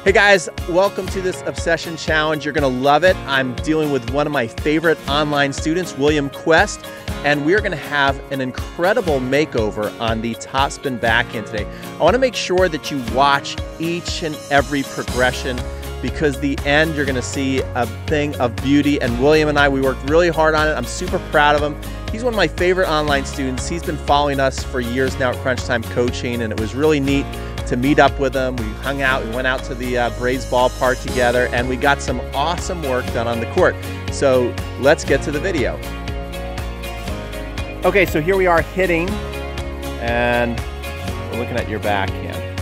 Hey guys, welcome to this Obsession Challenge. You're gonna love it. I'm dealing with one of my favorite online students, William Quest, and we're gonna have an incredible makeover on the Topspin Backhand today. I wanna make sure that you watch each and every progression because the end you're gonna see a thing of beauty. And William and I, we worked really hard on it. I'm super proud of him. He's one of my favorite online students. He's been following us for years now at Crunch Time Coaching, and it was really neat to meet up with him. We hung out, we went out to the Braves ballpark together, and we got some awesome work done on the court. So let's get to the video. Okay, so here we are hitting, and we're looking at your backhand.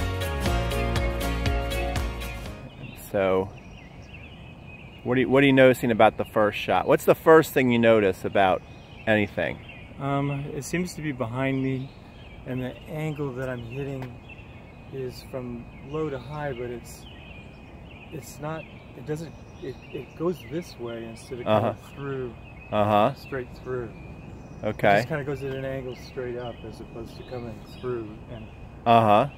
So what are you noticing about the first shot? What's the first thing you notice about anything? It seems to be behind me, and the angle that I'm hitting is from low to high, but it's not, it goes this way instead of going through, straight through. Okay. It just kind of goes at an angle straight up as opposed to coming through and up.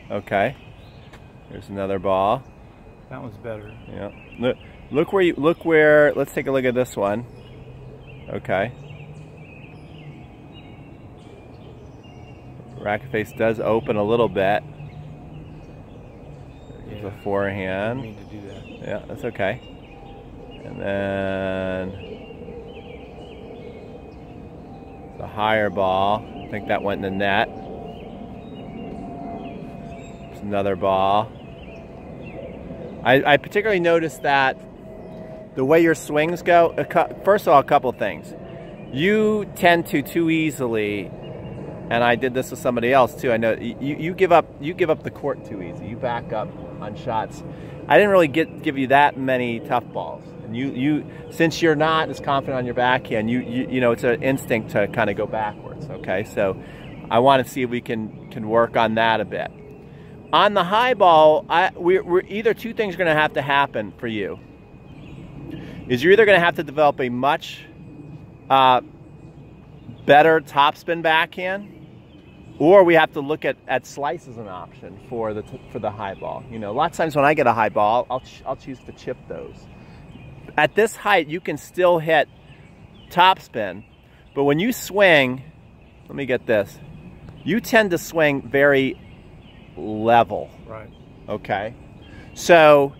Okay. Here's another ball. That one's better. Yeah. Look where, let's take a look at this one. Okay. Racket face does open a little bit. There's a forehand. I didn't mean to do that. Yeah, that's okay. And then the higher ball. I think that went in the net. There's another ball. I particularly noticed that the way your swings go, first of all, a couple of things. You tend to too easily, and I did this with somebody else too. I know you give up the court too easy. You back up on shots. I didn't really give you that many tough balls. And you since you're not as confident on your backhand, you know it's an instinct to kind of go backwards. Okay, so I want to see if we can work on that a bit. On the high ball, we're either two things are going to have to happen for you. Is you're either going to have to develop a much better topspin backhand, or we have to look at slice as an option for the high ball. You know, a lot of times when I get a high ball, I'll choose to chip those. At this height, you can still hit topspin, but when you swing, let me get this, you tend to swing very level. Right. Okay. So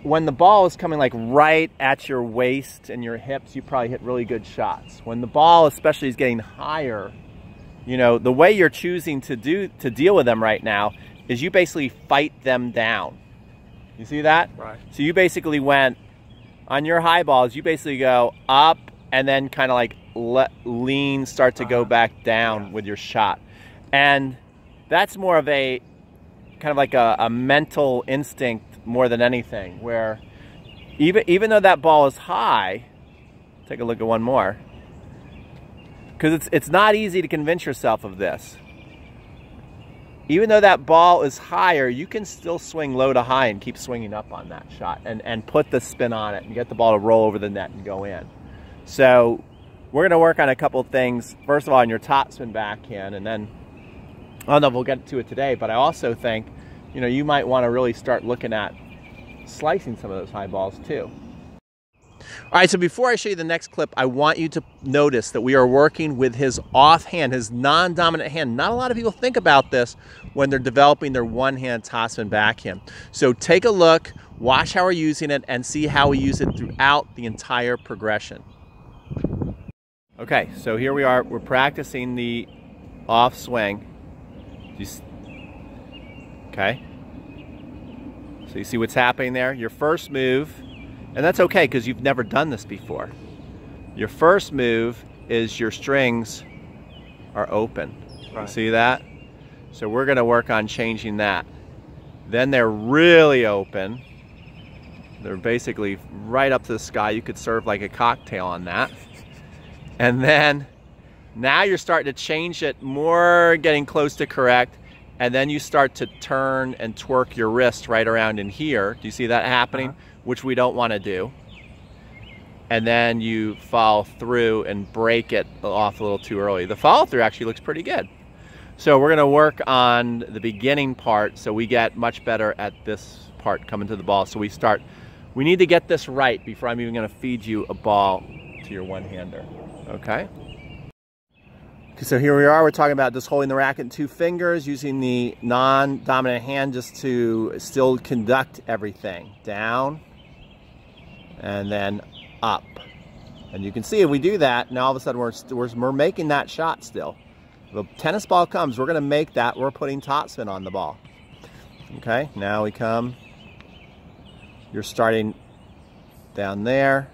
when the ball is coming like right at your waist and your hips, you probably hit really good shots. When the ball especially is getting higher, you know, the way you're choosing to deal with them right now is you basically fight them down. You see that? Right. So you basically went, on your high balls, you basically go up and then kind of like lean, start to go back down with your shot. And that's more of a kind of like a mental instinct more than anything, where even though that ball is high, take a look at one more, because it's not easy to convince yourself of this. Even though that ball is higher, you can still swing low to high and keep swinging up on that shot and put the spin on it and get the ball to roll over the net and go in. So we're going to work on a couple of things. First of all, on your topspin backhand, and then, I don't know if we'll get to it today, but I also think, you know, you might want to really start looking at slicing some of those high balls too. All right, so before I show you the next clip, I want you to notice that we are working with his offhand, his non-dominant hand. Not a lot of people think about this when they're developing their one-hand topspin backhand. So take a look, watch how we're using it, and see how we use it throughout the entire progression. Okay, so here we are. We're practicing the off swing. Okay, so you see what's happening there? Your first move, and that's okay because you've never done this before. Your first move is your strings are open. Right. You see that? So we're going to work on changing that. Then they're really open. They're basically right up to the sky. You could serve like a cocktail on that. And then now you're starting to change it more, getting close to correct. And then you start to turn and twerk your wrist right around in here. Do you see that happening? Which we don't want to do. And then you follow through and break it off a little too early. The follow through actually looks pretty good. So we're gonna work on the beginning part so we get much better at this part coming to the ball. So we need to get this right before I'm even gonna feed you a ball to your one-hander, okay? So here we are, we're talking about just holding the racket in 2 fingers, using the non-dominant hand just to still conduct everything. Down, and then up. And you can see if we do that, now all of a sudden we're making that shot still. If a tennis ball comes, we're gonna make that, we're putting topspin on the ball. Okay, now we come, you're starting down there.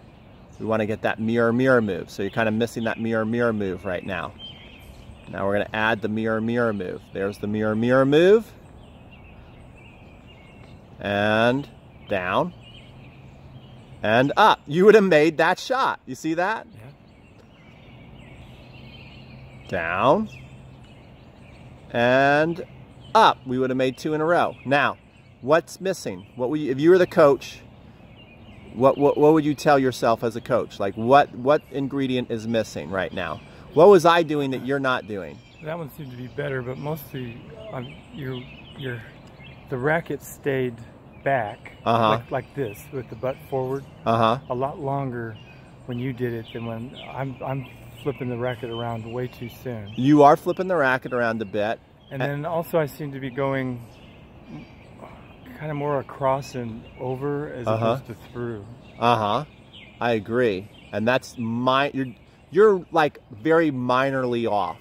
We wanna get that mirror move. So you're kind of missing that mirror move right now. Now we're gonna add the mirror move. There's the mirror move. And down. And up. You would have made that shot. You see that? Yeah. Down. And up. We would have made 2 in a row. Now, what's missing? If you were the coach, what would you tell yourself as a coach? Like what ingredient is missing right now? What was I doing that you're not doing? That one seemed to be better, but mostly the racket stayed back like this with the butt forward a lot longer when you did it than when I'm flipping the racket around way too soon. You are flipping the racket around a bit. And then also I seem to be going kind of more across and over as opposed to through. I agree. And that's you're like very minorly off.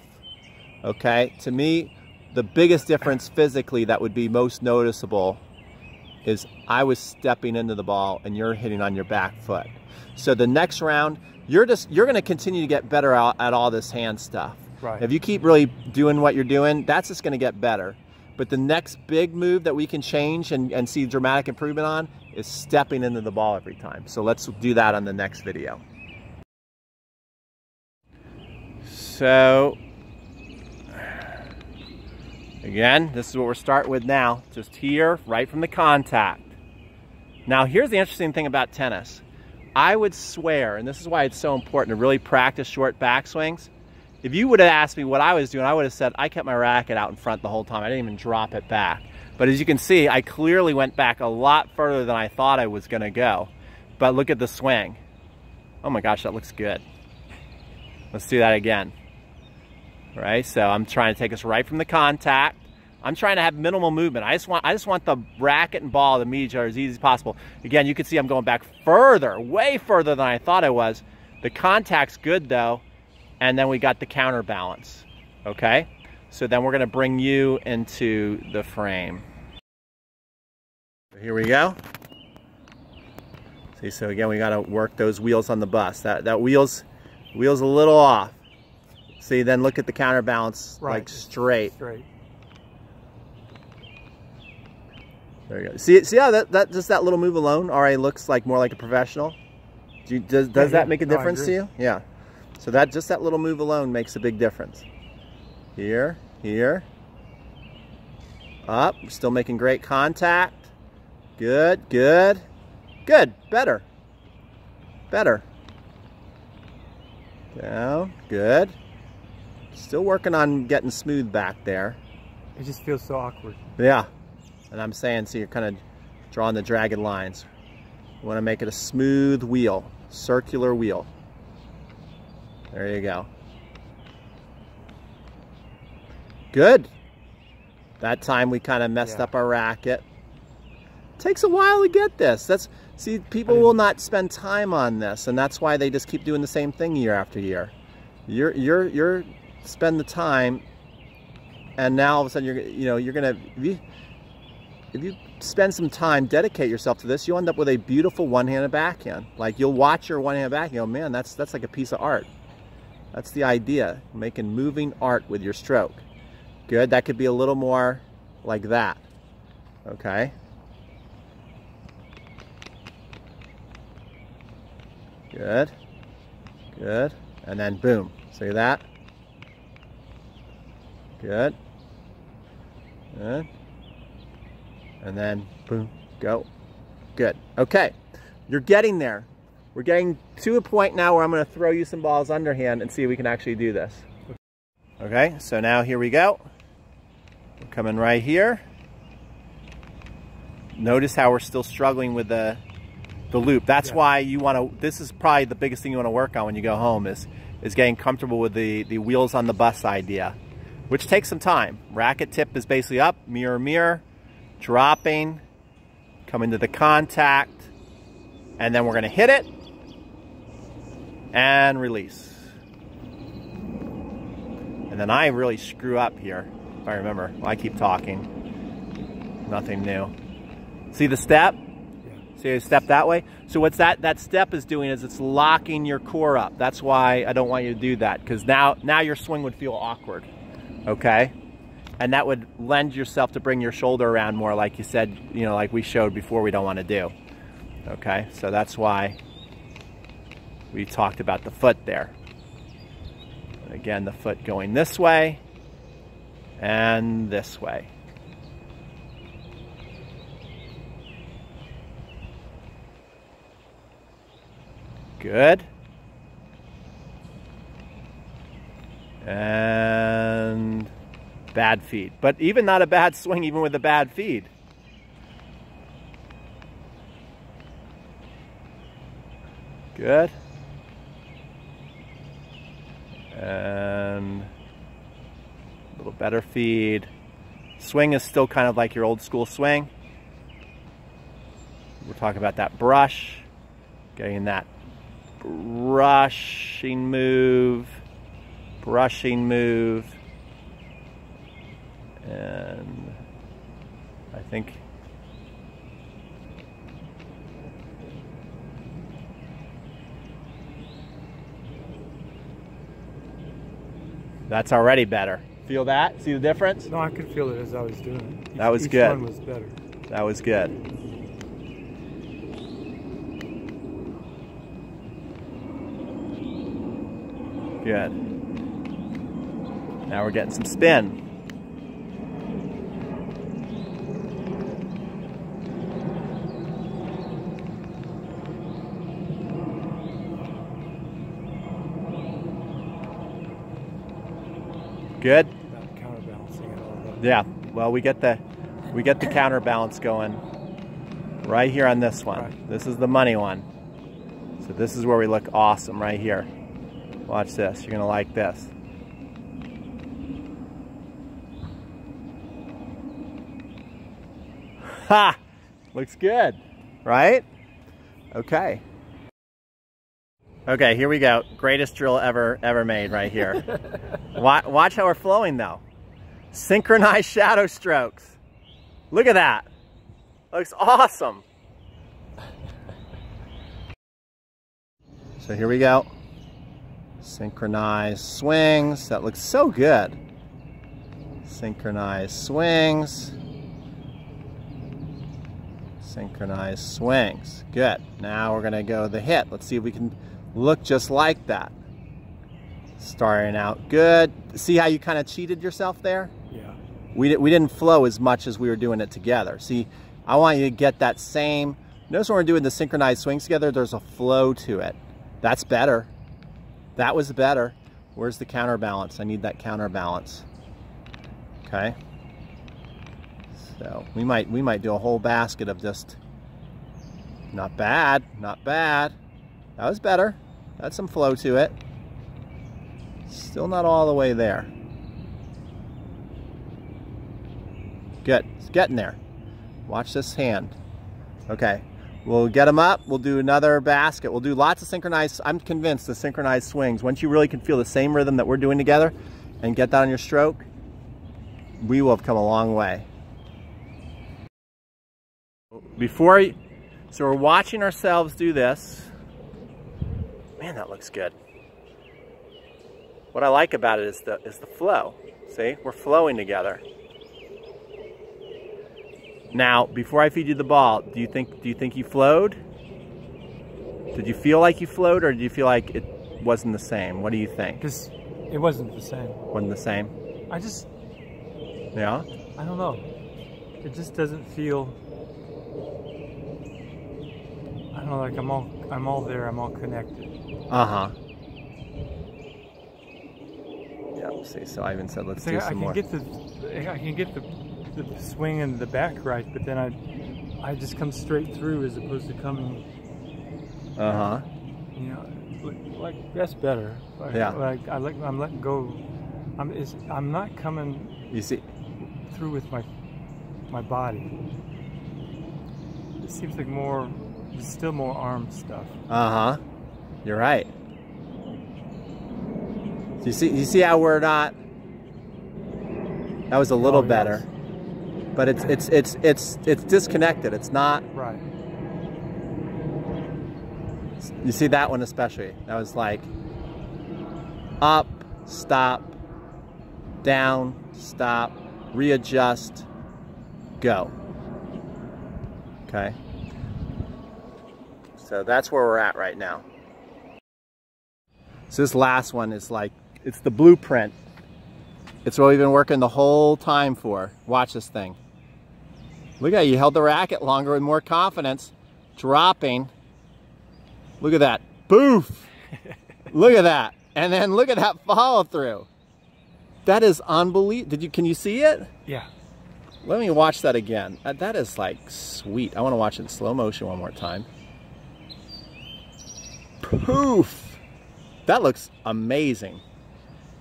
Okay? To me, the biggest difference physically that would be most noticeable is I was stepping into the ball and you're hitting on your back foot. So the next round, you're going to continue to get better at all this hand stuff. Right. If you keep really doing what you're doing, that's just going to get better. But the next big move that we can change and see dramatic improvement on is stepping into the ball every time. So let's do that on the next video. So again, this is what we're starting with now. Just here, right from the contact. Now here's the interesting thing about tennis. I would swear, and this is why it's so important to really practice short backswings. If you would have asked me what I was doing, I would have said I kept my racket out in front the whole time. I didn't even drop it back. But as you can see, I clearly went back a lot further than I thought I was gonna go. But look at the swing. Oh my gosh, that looks good. Let's do that again. All right, so I'm trying to take us right from the contact. I'm trying to have minimal movement. I just want the racket and ball to meet each other as easy as possible. Again, you can see I'm going back further, way further than I thought I was. The contact's good though, and then we got the counterbalance, okay? So then we're gonna bring you into the frame. Here we go. See, so again, we gotta work those wheels on the bus. That wheel's a little off. See, then look at the counterbalance, right, like straight. There you go. See how that just that little move alone already looks like more like a professional? Does that make a difference to you? Yeah. So that little move alone makes a big difference. Here, here. Up, we're still making great contact. Good, good. Good, better. Better. Down, good. Still working on getting smooth back there. It just feels so awkward. Yeah. And I'm saying, so you're kind of drawing the jagged lines. You want to make it a smooth wheel, circular wheel. There you go. Good. That time we kind of messed up our racket. Takes a while to get this. See, people will not spend time on this, and that's why they just keep doing the same thing year after year. You're spend the time, and now all of a sudden you're gonna if you spend some time, dedicate yourself to this, you'll end up with a beautiful one-handed backhand. Like, you'll watch your one-handed backhand, you go, man, that's like a piece of art. That's the idea, making moving art with your stroke. Good, that could be a little more like that, okay? Good, good, and then boom, see that? Good, good, and then boom, go. Good, okay, you're getting there. We're getting to a point now where I'm gonna throw you some balls underhand and see if we can actually do this. Okay, so now here we go. coming right here. Notice how we're still struggling with the loop. That's why you want to, this is probably the biggest thing you want to work on when you go home is getting comfortable with the wheels on the bus idea, which takes some time. Racket tip is basically up, mirror, mirror, dropping, come into the contact, and then we're going to hit it and release. And then I really screw up here, if I remember. Well, I keep talking. Nothing new. See the step? Yeah. See a step that way? So what's that step is doing is it's locking your core up. That's why I don't want you to do that, because now your swing would feel awkward. Okay? And that would lend yourself to bring your shoulder around more, like you said, you know, like we showed before, we don't want to do. Okay? So that's why we talked about the foot there. And again, the foot going this way and this way. Good. And bad feed. But even not a bad swing, even with a bad feed. Good. And a little better feed. Swing is still kind of like your old school swing. We're talking about that brush. Getting that brushing move. And I think that's already better. Feel that? See the difference? No, I could feel it as I was doing it. That was good. Each one was better. That was good. Good. Now we're getting some spin. Good. About counterbalancing it all. Yeah. Well, we get the counterbalance going right here on this one. Right. This is the money one. So this is where we look awesome right here. Watch this. You're gonna like this. Ha! Looks good, right? Okay. Okay, here we go. Greatest drill ever made right here. Watch how we're flowing though. Synchronized shadow strokes. Look at that. Looks awesome. So here we go. Synchronized swings. That looks so good. Synchronized swings. Synchronized swings. Good. Now we're going to go the hit. Let's see if we can look just like that. Starting out good. See how you kind of cheated yourself there? Yeah. We didn't flow as much as we were doing it together. See, I want you to get that same. Notice when we're doing the synchronized swings together, there's a flow to it. That's better. That was better. Where's the counterbalance? I need that counterbalance. Okay. So we might do a whole basket of just not bad, not bad. That was better. That's some flow to it. Still not all the way there. Good. It's getting there. Watch this hand. Okay. We'll get them up. We'll do another basket. We'll do lots of synchronized. I'm convinced the synchronized swings, once you really can feel the same rhythm that we're doing together and get that on your stroke, we will have come a long way. So we're watching ourselves do this. Man, that looks good. What I like about it is the flow. See, we're flowing together. Now, before I feed you the ball, do you think you flowed? Did you feel like you flowed, or did you feel like it wasn't the same? What do you think? Because it wasn't the same. Wasn't the same? Yeah? I don't know. It just doesn't feel, I don't know, like I'm all there, I'm all connected. Uh-huh. Yeah. See, so I even said let's do I some can more. I can get the swing and the back right, but then I just come straight through as opposed to coming. You know, like that's better. Yeah. Like I'm letting go. I'm not coming. You see, through with my body. It seems like there's still more arm stuff. You're right. You see how we're not. That was a little better, but it's disconnected. It's not right. You see that one especially. That was like up, stop, down, stop, readjust, go. Okay. So that's where we're at right now. So this last one is like, it's the blueprint. It's what we've been working the whole time for. Watch this thing. Look at it, you held the racket longer with more confidence. Dropping. Look at that. Boof! Look at that. And then look at that follow through. That is unbelievable. Can you see it? Yeah. Let me watch that again. That is like sweet. I want to watch it in slow motion one more time. Poof! That looks amazing.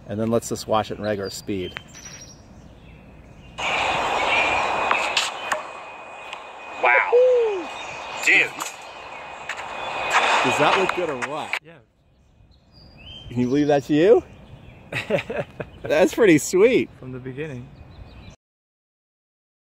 And then let's just watch it in regular speed. Wow. Dude. Does that look good or what? Yeah. Can you believe that's you? That's pretty sweet. From the beginning.